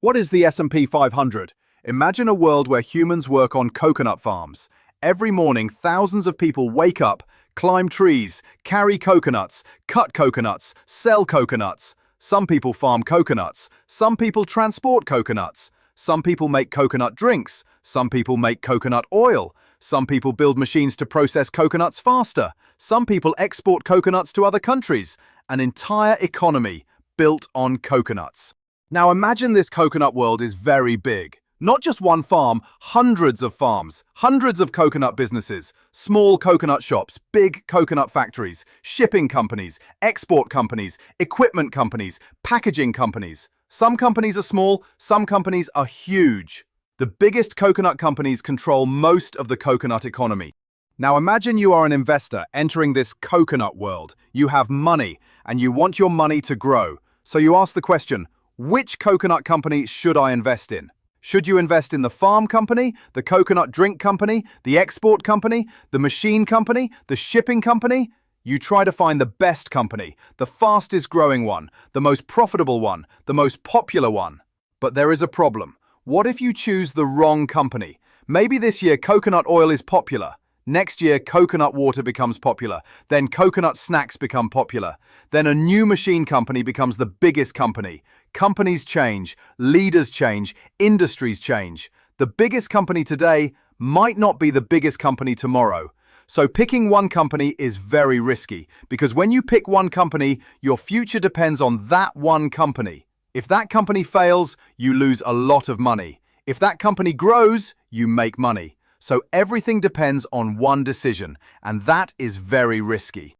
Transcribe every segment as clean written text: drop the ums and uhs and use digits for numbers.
What is the S&P 500? Imagine a world where humans work on coconut farms. Every morning, thousands of people wake up, climb trees, carry coconuts, cut coconuts, sell coconuts. Some people farm coconuts. Some people transport coconuts. Some people make coconut drinks. Some people make coconut oil. Some people build machines to process coconuts faster. Some people export coconuts to other countries. An entire economy built on coconuts. Now imagine this coconut world is very big. Not just one farm, hundreds of farms, hundreds of coconut businesses, small coconut shops, big coconut factories, shipping companies, export companies, equipment companies, packaging companies. Some companies are small, some companies are huge. The biggest coconut companies control most of the coconut economy. Now imagine you are an investor entering this coconut world. You have money and you want your money to grow. So you ask the question, which coconut company should I invest in? Should you invest in the farm company, the coconut drink company, the export company, the machine company, the shipping company? You try to find the best company, the fastest growing one, the most profitable one, the most popular one. But there is a problem. What if you choose the wrong company? Maybe this year coconut oil is popular. Next year, coconut water becomes popular. Then coconut snacks become popular. Then a new machine company becomes the biggest company. Companies change, leaders change, industries change. The biggest company today might not be the biggest company tomorrow. So picking one company is very risky, because when you pick one company, your future depends on that one company. If that company fails, you lose a lot of money. If that company grows, you make money. So everything depends on one decision, and that is very risky.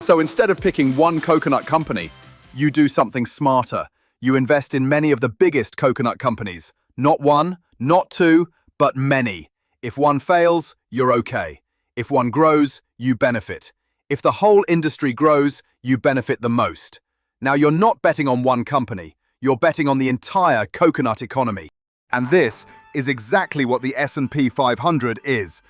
So instead of picking one coconut company, you do something smarter. You invest in many of the biggest coconut companies. Not one, not two, but many. If one fails, you're okay. If one grows, you benefit. If the whole industry grows, you benefit the most. Now you're not betting on one company. You're betting on the entire coconut economy. And this is exactly what the S&P 500 is.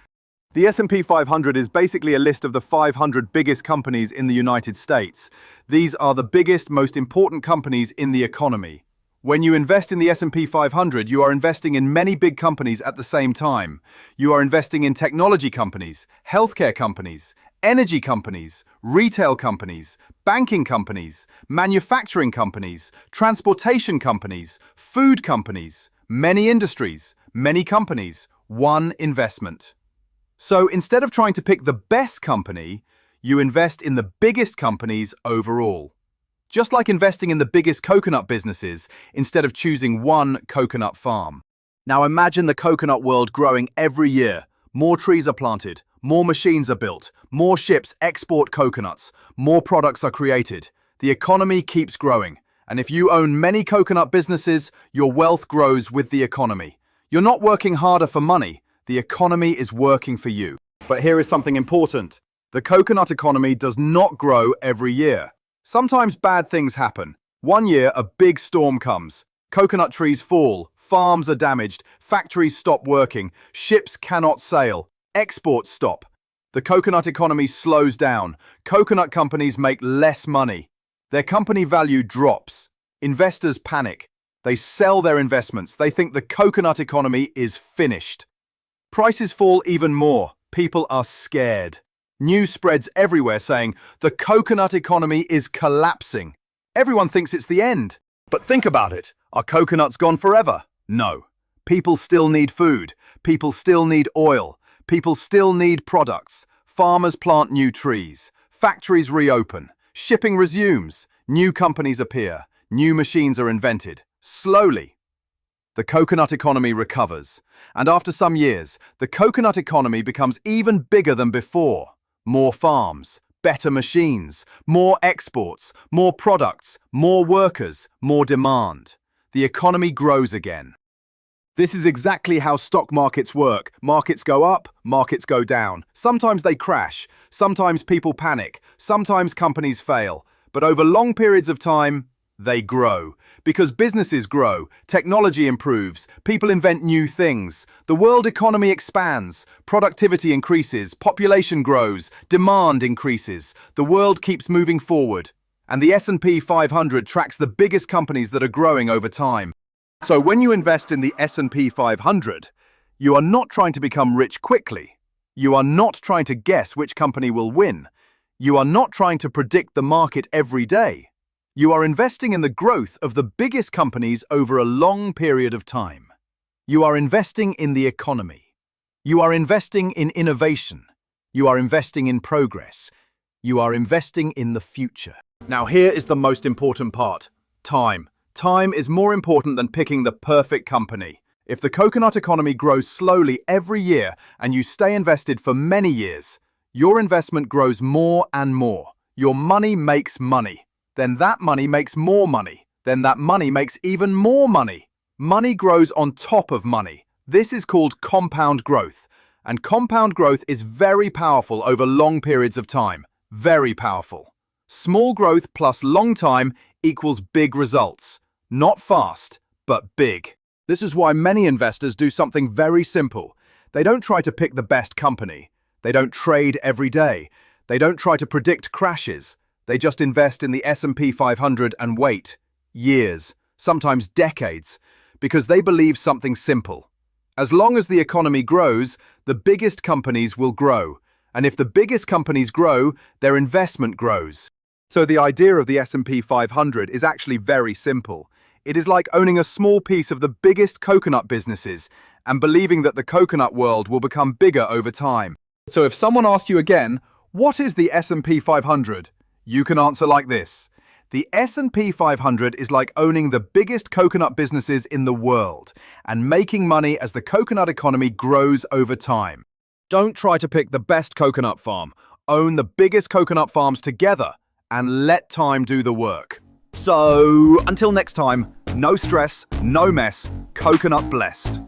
The S&P 500 is basically a list of the 500 biggest companies in the United States. These are the biggest, most important companies in the economy. When you invest in the S&P 500, you are investing in many big companies at the same time. You are investing in technology companies, healthcare companies, energy companies, retail companies, banking companies, manufacturing companies, transportation companies, food companies, many industries, many companies, one investment. So instead of trying to pick the best company, you invest in the biggest companies overall. Just like investing in the biggest coconut businesses instead of choosing one coconut farm. Now imagine the coconut world growing every year. More trees are planted, more machines are built, more ships export coconuts, more products are created. The economy keeps growing. And if you own many coconut businesses, your wealth grows with the economy. You're not working harder for money. The economy is working for you. But here is something important. The coconut economy does not grow every year. Sometimes bad things happen. One year, a big storm comes. Coconut trees fall, farms are damaged, factories stop working, ships cannot sail, exports stop. The coconut economy slows down. Coconut companies make less money. Their company value drops. Investors panic. They sell their investments. They think the coconut economy is finished. Prices fall even more. People are scared. News spreads everywhere saying the coconut economy is collapsing. Everyone thinks it's the end. But think about it. Are coconuts gone forever? No. People still need food. People still need oil. People still need products. Farmers plant new trees. Factories reopen. Shipping resumes. New companies appear. New machines are invented. Slowly. The coconut economy recovers. And after some years, the coconut economy becomes even bigger than before. More farms, better machines, more exports, more products, more workers, more demand. The economy grows again. This is exactly how stock markets work. Markets go up, markets go down. Sometimes they crash. Sometimes people panic. Sometimes companies fail. But over long periods of time, they grow. Because businesses grow, technology improves, people invent new things, the world economy expands, productivity increases, population grows, demand increases, the world keeps moving forward. And the S&P 500 tracks the biggest companies that are growing over time. So when you invest in the S&P 500, you are not trying to become rich quickly. You are not trying to guess which company will win. You are not trying to predict the market every day. You are investing in the growth of the biggest companies over a long period of time. You are investing in the economy. You are investing in innovation. You are investing in progress. You are investing in the future. Now here is the most important part: time. Time is more important than picking the perfect company. If the coconut economy grows slowly every year and you stay invested for many years, your investment grows more and more. Your money makes money. Then that money makes more money. Then that money makes even more money. Money grows on top of money. This is called compound growth. And compound growth is very powerful over long periods of time. Very powerful. Small growth plus long time equals big results. Not fast, but big. This is why many investors do something very simple. They don't try to pick the best company. They don't trade every day. They don't try to predict crashes. They just invest in the S&P 500 and wait. Years, sometimes decades, because they believe something simple. As long as the economy grows, the biggest companies will grow. And if the biggest companies grow, their investment grows. So the idea of the S&P 500 is actually very simple. It is like owning a small piece of the biggest coconut businesses and believing that the coconut world will become bigger over time. So if someone asks you again, what is the S&P 500? You can answer like this. The S&P 500 is like owning the biggest coconut businesses in the world and making money as the coconut economy grows over time. Don't try to pick the best coconut farm. Own the biggest coconut farms together and let time do the work. So, until next time, no stress, no mess, coconut blessed.